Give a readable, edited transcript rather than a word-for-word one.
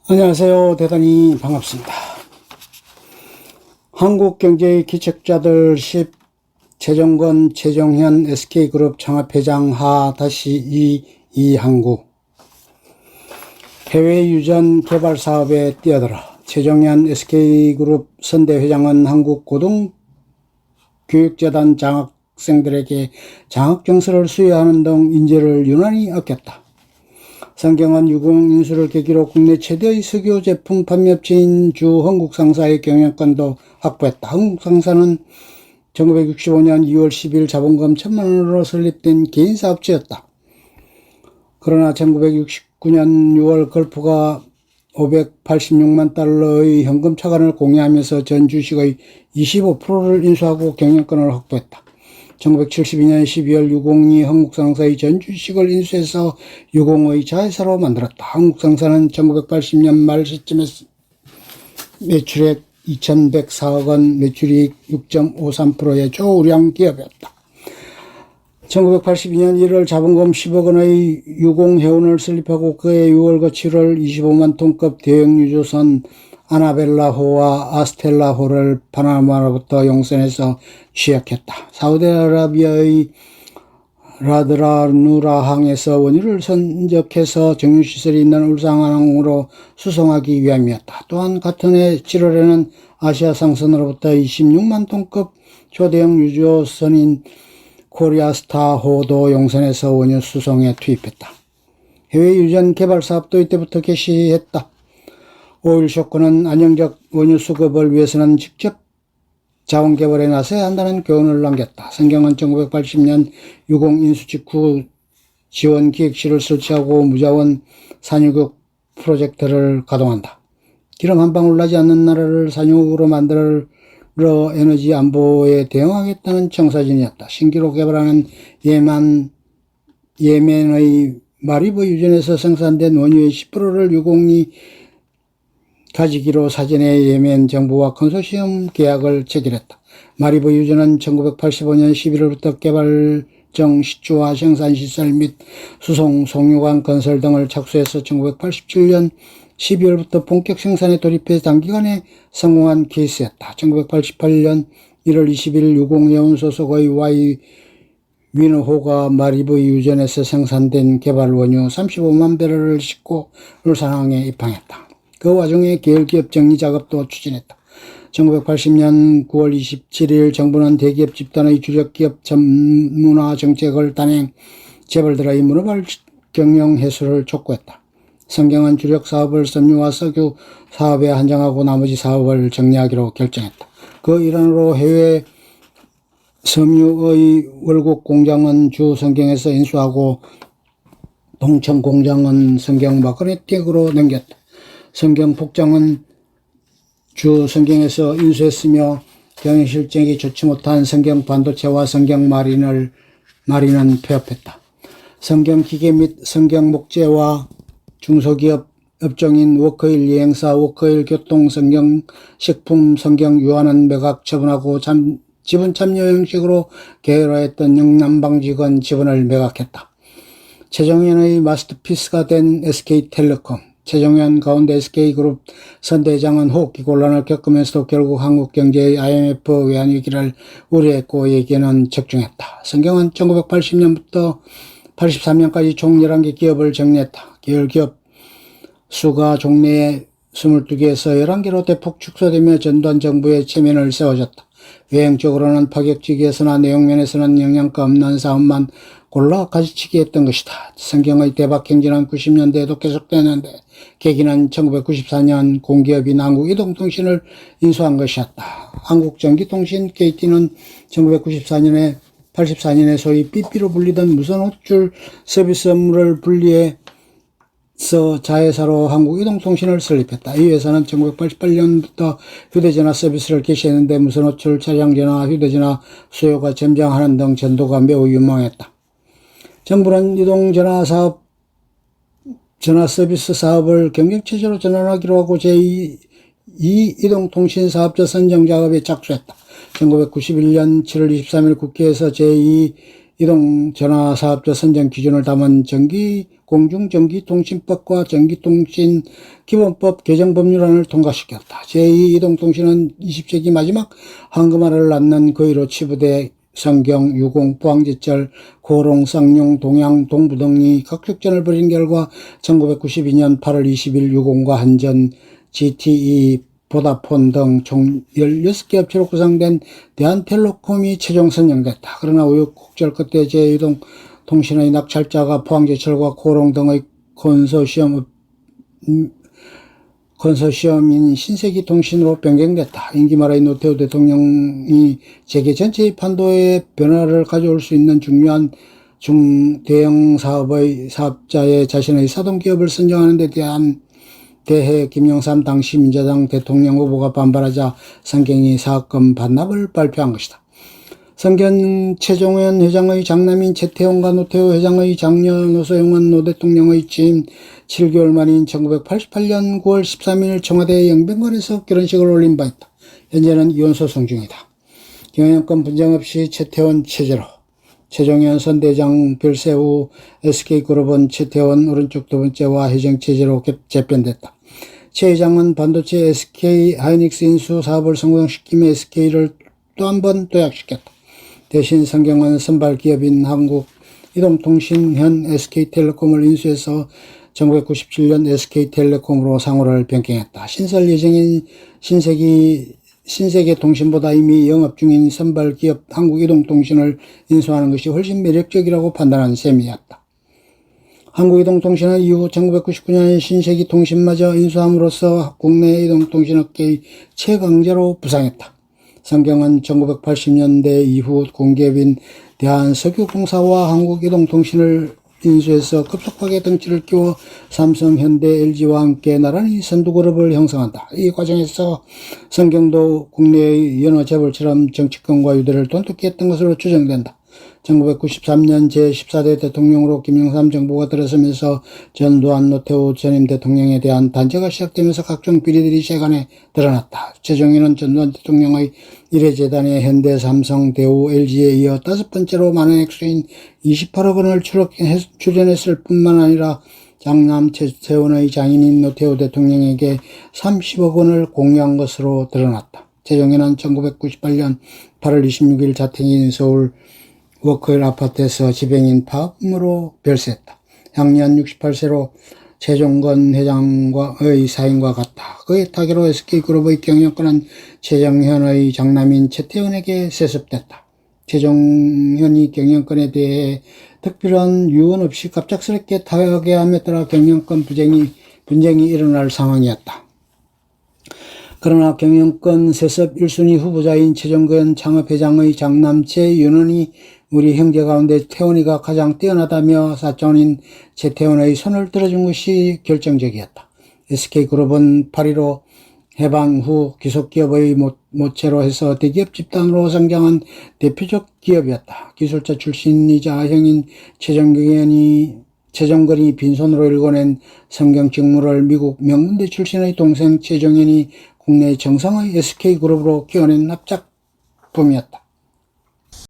안녕하세요. 대단히 반갑습니다. 한국경제의 기책자들 10 최정건, 최정현 SK그룹 창업회장 하-2 이항구 해외 유전 개발 사업에 뛰어들어 최정현 SK그룹 선대회장은 한국고등교육재단 장학생들에게 장학증서를 수여하는 등 인재를 유난히 아꼈다. 성경은 유공인수를 계기로 국내 최대의 석유 제품 판매업체인 주흥국상사의 경영권도 확보했다. 흥국상사는 1965년 2월 10일 자본금 1,000만 원으로 설립된 개인사업체였다. 그러나 1969년 6월 걸프가 586만 달러의 현금 차관을 공유하면서 전 주식의 25%를 인수하고 경영권을 확보했다. 1972년 12월 유공이 한국상사의 전 주식을 인수해서 유공의 자회사로 만들었다. 한국상사는 1980년 말 시점에 매출액 2,104억 원, 매출이익 6.53%의 초우량 기업이었다. 1982년 1월 자본금 10억 원의 유공해운을 설립하고 그해 6월과 7월 25만 톤급 대형 유조선 아나벨라호와 아스텔라호를 파나마로부터 용선해서 취약했다. 사우디아라비아의 라드라누라항에서 원유를 선적해서 정유시설이 있는 울산항으로 수송하기 위함이었다. 또한 같은 해 7월에는 아시아상선으로부터 26만 톤급 초대형 유조선인 코리아스타호도 용선해서 원유 수송에 투입했다. 해외 유전 개발 사업도 이때부터 개시했다. 오일 쇼크는 안정적 원유 수급을 위해서는 직접 자원 개발에 나서야 한다는 교훈을 남겼다. 성경은 1980년 유공 인수 직후 지원 기획실을 설치하고 무자원 산유국 프로젝트를 가동한다. 기름 한 방울 나지 않는 나라를 산유국으로 만들어 에너지 안보에 대응하겠다는 청사진이었다. 신기로 개발하는 예멘의 마리브 유전에서 생산된 원유의 10%를 유공이 가지기로 사전에 예멘 정부와 컨소시엄 계약을 체결했다. 마리브 유전은 1985년 11월부터 개발정 시추와 생산시설 및 수송, 송유관 건설 등을 착수해서 1987년 12월부터 본격 생산에 돌입해 단기간에 성공한 케이스였다. 1988년 1월 20일 유공해운 소속의 Y 위너호가 마리브 유전에서 생산된 개발 원유 35만 배럴을 싣고 울산항에 입항했다. 그 와중에 계열기업 정리 작업도 추진했다. 1980년 9월 27일 정부는 대기업 집단의 주력기업 전문화 정책을 단행, 재벌들의 문어발 경영 해소를 촉구했다. 성경은 주력 사업을 섬유와 석유 사업에 한정하고 나머지 사업을 정리하기로 결정했다. 그 일환으로 해외 섬유의 월곡 공장은 주 성경에서 인수하고 동천 공장은 성경 마그네틱으로 넘겼다. 성경 복장은 주 성경에서 인수했으며 경영 실적이 좋지 못한 성경 반도체와 성경 마린은 폐업했다. 성경 기계 및 성경 목재와 중소기업 업종인 워커힐 여행사, 워커힐 교통, 성경 식품, 성경 유한은 매각 처분하고 지분 참여 형식으로 계열화했던 영남방 직원 지분을 매각했다. 최정현의 마스터피스가 된 SK텔레콤, 최정현 가운데 SK그룹 선대장은 호흡기 곤란을 겪으면서도 결국 한국 경제의 IMF 외환위기를 우려했고 얘기는 적중했다. 성경은 1980년부터 83년까지 총 11개 기업을 정리했다. 계열기업 수가 종래에 22개에서 11개로 대폭 축소되며 전두환 정부의 체면을 세워줬다. 외형적으로는 파격적이어서나 내용면에서는 영양가 없는 사업만 골라 가지치기 했던 것이다. 성경의 대박 행진은 90년대에도 계속되는데 계기는 1994년 공기업인 한국이동통신을 인수한 것이었다. 한국전기통신 KT는 1994년에 소위 삐삐로 불리던 무선 호출 서비스 업무를 분리해서 자회사로 한국이동통신을 설립했다. 이 회사는 1988년부터 휴대전화 서비스를 개시했는데 무선 호출, 차량전화, 휴대전화 수요가 점장하는 등 전도가 매우 유망했다. 정부는 이동전화 사업, 전화 서비스 사업을 경쟁체제로 전환하기로 하고 제2 이동통신사업자 선정 작업에 착수했다. 1991년 7월 23일 국회에서 제2 이동 전화사업자 선정 기준을 담은 공중전기통신법과 전기통신 기본법 개정 법률안을 통과시켰다. 제2 이동통신은 20세기 마지막 황금알을 낳는 거위로 치부돼 성경, 유공, 부황제철, 고롱, 쌍용, 동양, 동부 등이 각축전을 벌인 결과 1992년 8월 20일 유공과 한전, GTE, 보다폰 등 총 16개 업체로 구성된 대한텔레콤이 최종 선정됐다. 그러나 우여곡절 끝에 제2통신의 낙찰자가 포항제철과 고롱 등의 컨소시엄인 신세기통신으로 변경됐다. 임기 말의 노태우 대통령이 세계 전체의 판도에 변화를 가져올 수 있는 중요한 중대형 사업자의 자신의 사동기업을 선정하는 데 대해 김영삼 당시 민주당 대통령 후보가 반발하자 성경이 사업금 반납을 발표한 것이다. 성경 최종현 회장의 장남인 최태원과 노태우 회장의 장녀 노소영은 노 대통령의 취임 7개월 만인 1988년 9월 13일 청와대 영변관에서 결혼식을 올린 바 있다. 현재는 이혼 소송 중이다. 경영권 분쟁 없이 최태원 체제로 최종현 선대장 별세 후 SK그룹은 최태원 오른쪽 두 번째와 회장 체제로 재편됐다. 최 회장은 반도체 SK 하이닉스 인수 사업을 성공시키며 SK를 또 한 번 도약시켰다. 대신 성경은 선발 기업인 한국이동통신 현 SK텔레콤을 인수해서 1997년 SK텔레콤으로 상호를 변경했다. 신설 예정인 신세계통신보다 이미 영업 중인 선발 기업 한국이동통신을 인수하는 것이 훨씬 매력적이라고 판단한 셈이었다. 한국이동통신은 이후 1999년 신세계통신마저 인수함으로써 국내 이동통신업계의 최강자로 부상했다. 성경은 1980년대 이후 공기업인 대한석유공사와 한국이동통신을 인수해서 급속하게 덩치를 키워 삼성, 현대, LG와 함께 나란히 선두그룹을 형성한다. 이 과정에서 성경도 국내의 연어재벌처럼 정치권과 유대를 돈독히 했던 것으로 추정된다. 1993년 제14대 대통령으로 김영삼 정부가 들어서면서 전두환, 노태우 전임 대통령에 대한 단죄가 시작되면서 각종 비리들이 세간에 드러났다. 최종에는 전두환 대통령의 일회재단에 현대, 삼성, 대우, LG에 이어 5번째로 많은 액수인 28억 원을 출연했을 뿐만 아니라 장남 최태원의 장인인 노태우 대통령에게 30억 원을 공유한 것으로 드러났다. 최종에는 1998년 8월 26일 자택인 서울 워크힐 아파트에서 지병인 파업으로 별세했다. 향년 68세로 최종건 회장의 사인과 같다. 그의 타계로 SK그룹의 경영권은 최정현의 장남인 최태원에게 세습됐다. 최정현이 경영권에 대해 특별한 유언 없이 갑작스럽게 타계함에 따라 경영권 분쟁이 일어날 상황이었다. 그러나 경영권 세습 1순위 후보자인 최정근 창업회장의 장남 최윤원이 우리 형제 가운데 태원이가 가장 뛰어나다며 사촌인 최태원의 손을 들어준 것이 결정적이었다. SK그룹은 8.15 해방 후 기속기업의 모체로 해서 대기업 집단으로 성장한 대표적 기업이었다. 기술자 출신이자 형인 최정근이 빈손으로 일궈낸 성경 직무를 미국 명문대 출신의 동생 최정현이 국내 정상의 SK그룹으로 키워낸 납작품이었다.